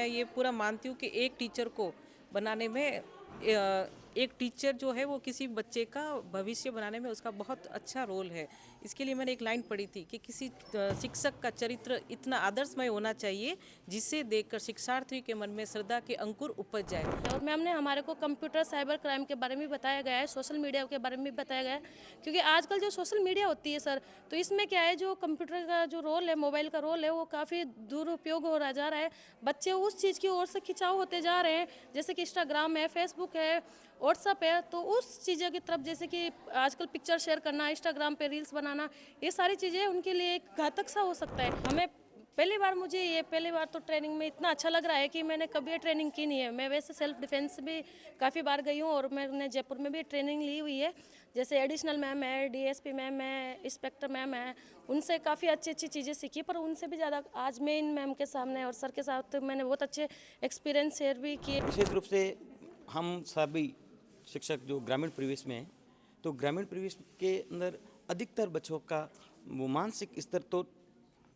मैं ये पूरा मानती हूँ कि एक टीचर को बनाने में एक टीचर जो है वो किसी बच्चे का भविष्य बनाने में उसका बहुत अच्छा रोल है। इसके लिए मैंने एक लाइन पढ़ी थी कि किसी शिक्षक का चरित्र इतना आदर्शमय होना चाहिए जिसे देखकर शिक्षार्थी के मन में श्रद्धा के अंकुर उपज जाए। और मैम ने हमारे को कंप्यूटर साइबर क्राइम के बारे में बताया गया है, सोशल मीडिया के बारे में भी बताया गया है, क्योंकि आजकल जो सोशल मीडिया होती है सर, तो इसमें क्या है, जो कंप्यूटर का जो रोल है, मोबाइल का रोल है, वो काफ़ी दुरुपयोग हो रहा जा रहा है। बच्चे उस चीज़ की ओर से खिंचाव होते जा रहे हैं, जैसे कि इंस्टाग्राम है, फेसबुक है, व्हाट्सअप है, तो उस चीज़ों की तरफ, जैसे कि आजकल पिक्चर शेयर करना, इंस्टाग्राम पे रील्स बनाना, ये सारी चीज़ें उनके लिए एक घातक सा हो सकता है। हमें पहली बार तो ट्रेनिंग में इतना अच्छा लग रहा है कि मैंने कभी ये ट्रेनिंग की नहीं है। मैं वैसे सेल्फ डिफेंस भी काफ़ी बार गई हूँ और मैंने जयपुर में भी ट्रेनिंग ली हुई है। जैसे एडिशनल मैम है, डीएसपी मैम है, इंस्पेक्टर मैम है, उनसे काफ़ी अच्छी अच्छी चीज़ें सीखी, पर उनसे भी ज़्यादा आज मैं इन मैम के सामने और सर के साथ मैंने बहुत अच्छे एक्सपीरियंस शेयर भी किए। विशेष रूप से हम सभी शिक्षक जो ग्रामीण परिवेश में हैं, तो ग्रामीण परिवेश के अंदर अधिकतर बच्चों का वो मानसिक स्तर तो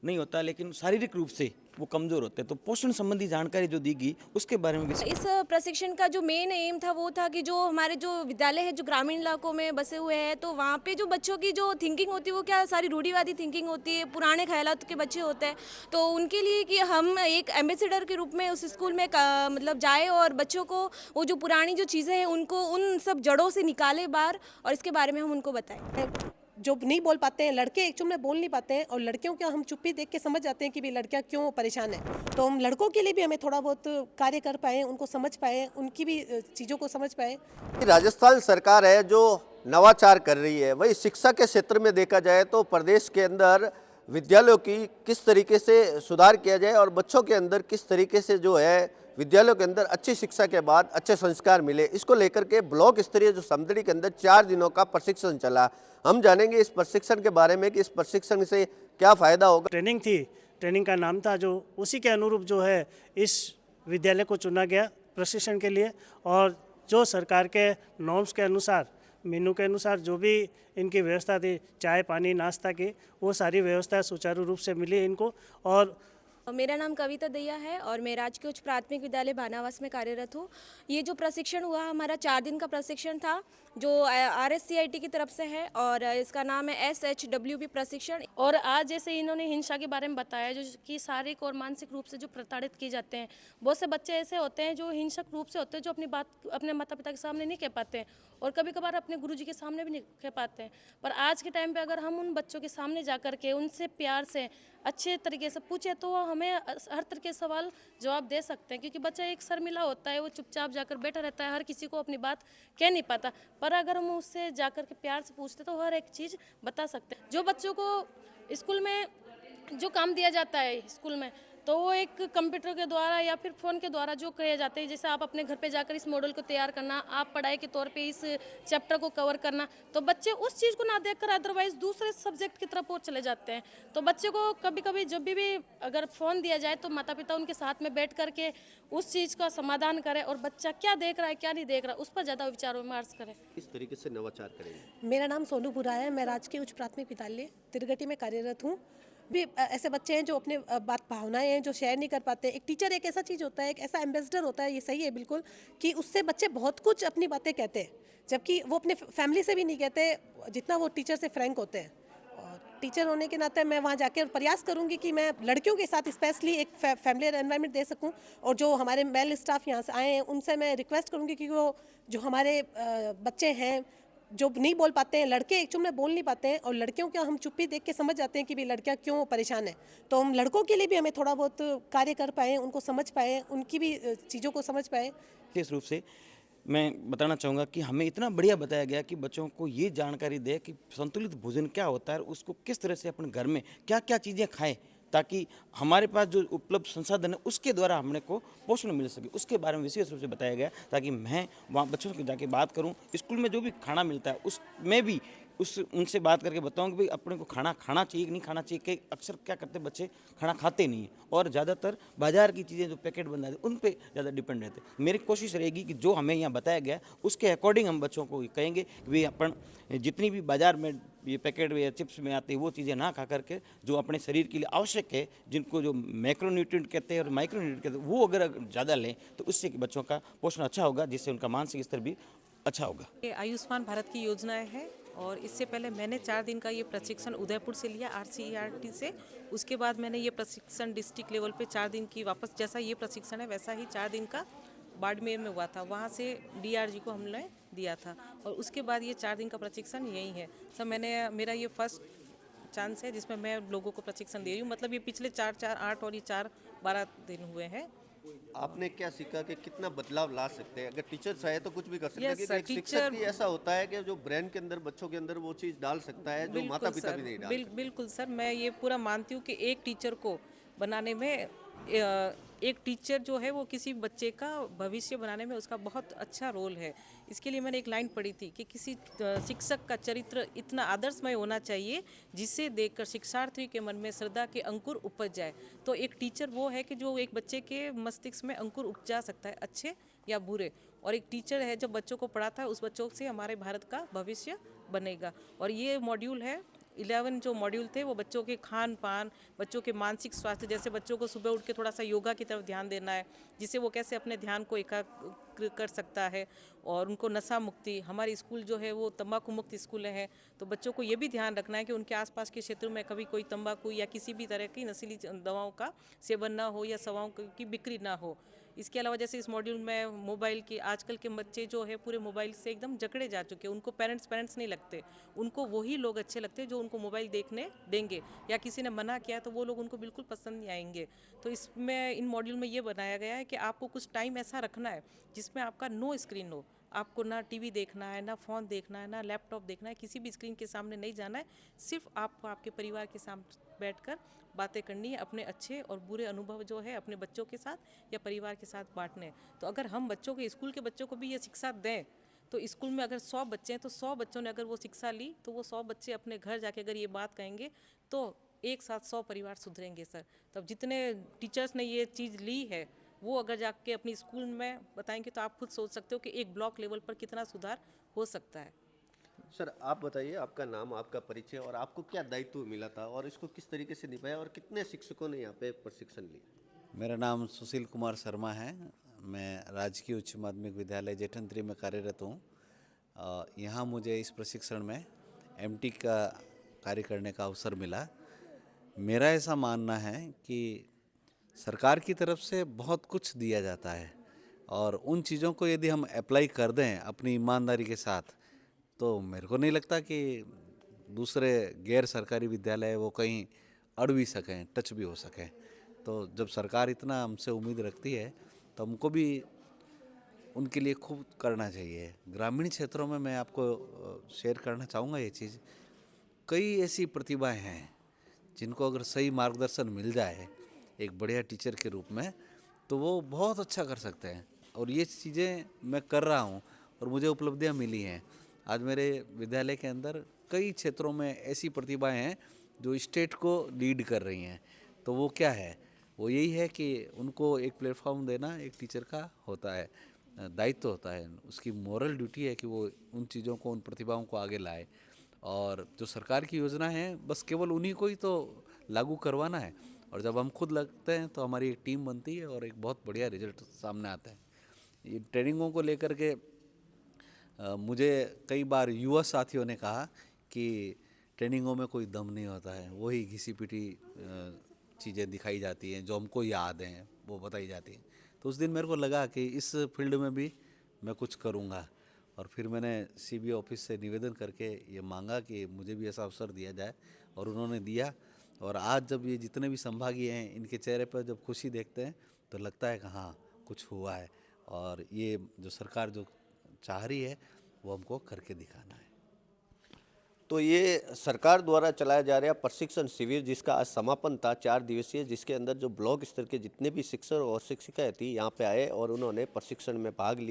नहीं होता, लेकिन शारीरिक रूप से वो कमज़ोर होते हैं। तो पोषण संबंधी जानकारी जो दी गई उसके बारे में भी इस प्रशिक्षण का जो मेन एम था वो था कि जो हमारे जो विद्यालय है जो ग्रामीण इलाकों में बसे हुए हैं, तो वहाँ पे जो बच्चों की जो थिंकिंग होती है वो क्या सारी रूढ़िवादी थिंकिंग होती है, पुराने ख्यालात के बच्चे होते हैं। तो उनके लिए कि हम एक एम्बेसडर के रूप में उस स्कूल में मतलब जाए और बच्चों को वो जो पुरानी जो चीज़ें हैं उनको उन सब जड़ों से निकाले बाहर, और इसके बारे में हम उनको बताएं। जो नहीं बोल पाते हैं लड़के, एक्चुअल में बोल नहीं पाते हैं, और लड़कियों का हम चुप्पी देख के समझ जाते हैं कि भाई लड़कियां क्यों परेशान है। तो हम लड़कों के लिए भी हमें थोड़ा बहुत कार्य कर पाए, उनको समझ पाए, उनकी भी चीज़ों को समझ पाए। राजस्थान सरकार है जो नवाचार कर रही है, वही शिक्षा के क्षेत्र में देखा जाए तो प्रदेश के अंदर विद्यालयों की किस तरीके से सुधार किया जाए और बच्चों के अंदर किस तरीके से जो है विद्यालयों के अंदर अच्छी शिक्षा के बाद अच्छे संस्कार मिले, इसको लेकर के ब्लॉक स्तरीय जो समदड़ी के अंदर 4 दिनों का प्रशिक्षण चला। हम जानेंगे इस प्रशिक्षण के बारे में कि इस प्रशिक्षण से क्या फ़ायदा होगा। ट्रेनिंग थी, ट्रेनिंग का नाम था, जो उसी के अनुरूप जो है इस विद्यालय को चुना गया प्रशिक्षण के लिए, और जो सरकार के नॉर्म्स के अनुसार, मेनू के अनुसार जो भी इनकी व्यवस्था थी, चाय पानी नाश्ता की, वो सारी व्यवस्था सुचारू रूप से मिली इनको। और मेरा नाम कविता दैया है और मैं राजकीय उच्च प्राथमिक विद्यालय भानावास में कार्यरत हूँ। ये जो प्रशिक्षण हुआ हमारा 4 दिन का प्रशिक्षण था, जो RSCIT की तरफ से है, और इसका नाम है SHWB प्रशिक्षण। और आज जैसे इन्होंने हिंसा के बारे में बताया, जो कि शारीरिक और मानसिक रूप से जो प्रताड़ित किए जाते हैं, बहुत से बच्चे ऐसे होते हैं जो हिंसक रूप से होते हैं, जो अपनी बात अपने माता पिता के सामने नहीं कह पाते हैं और कभी कभार अपने गुरुजी के सामने भी नहीं कह पाते हैं। पर आज के टाइम पे अगर हम उन बच्चों के सामने जा कर के उनसे प्यार से अच्छे तरीके से पूछे तो हमें हर तरह के सवाल जवाब दे सकते हैं, क्योंकि बच्चा एक शर्मिला होता है, वो चुपचाप जाकर बैठा रहता है, हर किसी को अपनी बात कह नहीं पाता। पर अगर हम उससे जाकर के प्यार से पूछते तो हर एक चीज़ बता सकते हैं। जो बच्चों को स्कूल में जो काम दिया जाता है स्कूल में, तो वो एक कंप्यूटर के द्वारा या फिर फ़ोन के द्वारा जो किए जाते हैं, जैसे आप अपने घर पे जाकर इस मॉडल को तैयार करना, आप पढ़ाई के तौर पे इस चैप्टर को कवर करना, तो बच्चे उस चीज़ को ना देखकर अदरवाइज दूसरे सब्जेक्ट की तरफ और चले जाते हैं। तो बच्चे को कभी कभी जब भी अगर फ़ोन दिया जाए तो माता पिता उनके साथ में बैठ करके उस चीज़ का समाधान करें, और बच्चा क्या देख रहा है क्या नहीं देख रहा उस पर ज़्यादा विचार विमर्श करें। किस तरीके से नवाचार करेंगे। मेरा नाम सोनू बुरा है, मैं राजकीय उच्च प्राथमिक विद्यालय तिरगटी में कार्यरत हूँ। भी ऐसे बच्चे हैं जो अपने बात भावनाएं हैं जो शेयर नहीं कर पाते। एक टीचर एक ऐसा चीज़ होता है, एक ऐसा एम्बेसडर होता है, ये सही है बिल्कुल, कि उससे बच्चे बहुत कुछ अपनी बातें कहते हैं, जबकि वो अपने फैमिली से भी नहीं कहते जितना वो टीचर से फ्रैंक होते हैं। और टीचर होने के नाते मैं वहाँ जाकर प्रयास करूँगी कि मैं लड़कियों के साथ स्पेशली एक फैमिलियर एनवायरनमेंट दे सकूँ, और जो हमारे मेल स्टाफ यहाँ से आए हैं उनसे मैं रिक्वेस्ट करूँगी कि वो जो हमारे बच्चे हैं जो नहीं बोल पाते हैं, लड़के एक्चुअल में बोल नहीं पाते हैं, और लड़कियों का हम चुप्पी देख के समझ जाते हैं कि भाई लड़कियां क्यों परेशान है। तो हम लड़कों के लिए भी हमें थोड़ा बहुत कार्य कर पाए, उनको समझ पाए, उनकी भी चीज़ों को समझ पाए। विशेष रूप से मैं बताना चाहूँगा कि हमें इतना बढ़िया बताया गया कि बच्चों को ये जानकारी दे कि संतुलित भोजन क्या होता है, उसको किस तरह से अपने घर में क्या क्या चीज़ें खाएं, ताकि हमारे पास जो उपलब्ध संसाधन है उसके द्वारा हमने को पोषण मिल सके, उसके बारे में विशेष रूप से बताया गया, ताकि मैं वहाँ बच्चों से जाके बात करूँ। स्कूल में जो भी खाना मिलता है उसमें भी उनसे बात करके बताऊँ कि भाई अपने को खाना खाना चाहिए कि नहीं खाना चाहिए। कि अक्सर क्या करते हैं बच्चे, खाना खाते नहीं हैं और ज़्यादातर बाज़ार की चीज़ें जो पैकेट बन जाती है उन पे ज़्यादा डिपेंड रहते हैं। मेरी कोशिश रहेगी कि जो हमें यहाँ बताया गया उसके अकॉर्डिंग हम बच्चों को कहेंगे कि भाई अपन जितनी भी बाज़ार में ये पैकेट या चिप्स में आती है वो चीज़ें ना खा करके जो अपने शरीर के लिए आवश्यक है, जिनको जो मैक्रोन्यूट्रिएंट कहते हैं और माइक्रोन्यूट्रिएंट कहते हैं, वो अगर ज़्यादा लें तो उससे बच्चों का पोषण अच्छा होगा, जिससे उनका मानसिक स्तर भी अच्छा होगा। ये आयुष्मान भारत की योजनाएं है और इससे पहले मैंने 4 दिन का ये प्रशिक्षण उदयपुर से लिया RCERT से। उसके बाद मैंने ये प्रशिक्षण डिस्ट्रिक्ट लेवल पे 4 दिन की वापस, जैसा ये प्रशिक्षण है वैसा ही 4 दिन का बाड़मेर में हुआ था, वहाँ से DRG को हमने दिया था और उसके बाद ये 4 दिन का प्रशिक्षण यही है सर। मेरा ये फर्स्ट चांस है जिसमें मैं लोगों को प्रशिक्षण दे रही हूँ, मतलब ये पिछले 4, 8 और ये 12 दिन हुए हैं। आपने क्या सीखा कि कितना बदलाव ला सकते हैं? अगर टीचर चाहे तो कुछ भी कर सकते हैं, Yes, क्योंकि sir, एक शिक्षक teacher- ही ऐसा होता है कि जो ब्रेन के अंदर, बच्चों के अंदर वो चीज़ डाल सकता है जो माता पिता भी नहीं डाल सकते। बिल्कुल सर, मैं ये पूरा मानती हूँ कि एक टीचर को बनाने में एक टीचर जो है वो किसी बच्चे का भविष्य बनाने में उसका बहुत अच्छा रोल है। इसके लिए मैंने एक लाइन पढ़ी थी कि किसी शिक्षक का चरित्र इतना आदर्शमय होना चाहिए जिसे देखकर शिक्षार्थी के मन में श्रद्धा के अंकुर उपज जाए। तो एक टीचर वो है कि जो एक बच्चे के मस्तिष्क में अंकुर उपजा सकता है, अच्छे या बुरे। और एक टीचर है जब बच्चों को पढ़ाता है, उस बच्चों से हमारे भारत का भविष्य बनेगा। और ये मॉड्यूल है 11 जो मॉड्यूल थे वो बच्चों के खान पान, बच्चों के मानसिक स्वास्थ्य, जैसे बच्चों को सुबह उठ के थोड़ा सा योगा की तरफ ध्यान देना है, जिससे वो कैसे अपने ध्यान को एकाग्र कर सकता है। और उनको नशा मुक्ति, हमारी स्कूल जो है वो तंबाकू मुक्त स्कूल है, तो बच्चों को ये भी ध्यान रखना है कि उनके आसपास के क्षेत्रों में कभी कोई तंबाकू या किसी भी तरह की नशीली दवाओं का सेवन ना हो या दवाओं की बिक्री ना हो। इसके अलावा जैसे इस मॉड्यूल में मोबाइल की, आजकल के बच्चे जो है पूरे मोबाइल से एकदम जकड़े जा चुके हैं, उनको पेरेंट्स नहीं लगते, उनको वही लोग अच्छे लगते हैं जो उनको मोबाइल देखने देंगे, या किसी ने मना किया तो वो लोग उनको बिल्कुल पसंद नहीं आएंगे। तो इसमें इन मॉड्यूल में ये बनाया गया है कि आपको कुछ टाइम ऐसा रखना है जिसमें आपका नो स्क्रीन हो, आपको ना टीवी देखना है, ना फ़ोन देखना है, ना लैपटॉप देखना है, किसी भी स्क्रीन के सामने नहीं जाना है, सिर्फ आपको आपके परिवार के सामने बैठकर बातें करनी है, अपने अच्छे और बुरे अनुभव जो है अपने बच्चों के साथ या परिवार के साथ बांटने हैं। तो अगर हम बच्चों के, स्कूल के बच्चों को भी ये शिक्षा दें, तो स्कूल में अगर 100 बच्चे हैं तो 100 बच्चों ने अगर वो शिक्षा ली तो वो 100 बच्चे अपने घर जाके अगर ये बात कहेंगे तो एक साथ 100 परिवार सुधरेंगे सर। तब जितने टीचर्स ने ये चीज़ ली है वो अगर जाके अपनी स्कूल में बताएंगे तो आप खुद सोच सकते हो कि एक ब्लॉक लेवल पर कितना सुधार हो सकता है। सर आप बताइए, आपका नाम, आपका परिचय और आपको क्या दायित्व मिला था और इसको किस तरीके से निभाया और कितने शिक्षकों ने यहाँ पे प्रशिक्षण लिया? मेरा नाम सुशील कुमार शर्मा है। मैं राजकीय उच्च माध्यमिक विद्यालय जेठन-3 में कार्यरत हूँ। यहाँ मुझे इस प्रशिक्षण में MT का कार्य करने का अवसर मिला। मेरा ऐसा मानना है कि सरकार की तरफ से बहुत कुछ दिया जाता है और उन चीज़ों को यदि हम अप्लाई कर दें अपनी ईमानदारी के साथ, तो मेरे को नहीं लगता कि दूसरे गैर सरकारी विद्यालय वो कहीं अड़ भी सकें, टच भी हो सकें। तो जब सरकार इतना हमसे उम्मीद रखती है तो हमको भी उनके लिए खूब करना चाहिए। ग्रामीण क्षेत्रों में मैं आपको शेयर करना चाहूँगा ये चीज़, कई ऐसी प्रतिभाएं हैं जिनको अगर सही मार्गदर्शन मिल जाए एक बढ़िया टीचर के रूप में तो वो बहुत अच्छा कर सकते हैं। और ये चीज़ें मैं कर रहा हूँ और मुझे उपलब्धियाँ मिली हैं। आज मेरे विद्यालय के अंदर कई क्षेत्रों में ऐसी प्रतिभाएं हैं जो स्टेट को लीड कर रही हैं। तो वो क्या है, वो यही है कि उनको एक प्लेटफॉर्म देना एक टीचर का होता है, दायित्व होता है, उसकी मोरल ड्यूटी है कि वो उन चीज़ों को, उन प्रतिभाओं को आगे लाए। और जो सरकार की योजना है बस केवल उन्हीं को ही तो लागू करवाना है, और जब हम खुद लगते हैं तो हमारी एक टीम बनती है और एक बहुत बढ़िया रिजल्ट सामने आता है। ये ट्रेनिंगों को लेकर के मुझे कई बार युवा साथियों ने कहा कि ट्रेनिंगों में कोई दम नहीं होता है, वही घिसी पिटी चीज़ें दिखाई जाती हैं, जो हमको याद हैं वो बताई जाती हैं। तो उस दिन मेरे को लगा कि इस फील्ड में भी मैं कुछ करूँगा, और फिर मैंने CBO ऑफिस से निवेदन करके ये मांगा कि मुझे भी ऐसा अवसर दिया जाए, और उन्होंने दिया। और आज जब ये जितने भी संभागीय हैं इनके चेहरे पर जब खुशी देखते हैं तो लगता है कि हाँ कुछ हुआ है, और ये जो सरकार जो चाह रही है वो हमको करके दिखाना है। तो ये सरकार द्वारा चलाया जा रहा प्रशिक्षण शिविर जिसका आज समापन था 4 दिवसीय, जिसके अंदर जो ब्लॉक स्तर के जितने भी शिक्षक और शिक्षिकाएं थी यहाँ पे आए और उन्होंने प्रशिक्षण में भाग लिया।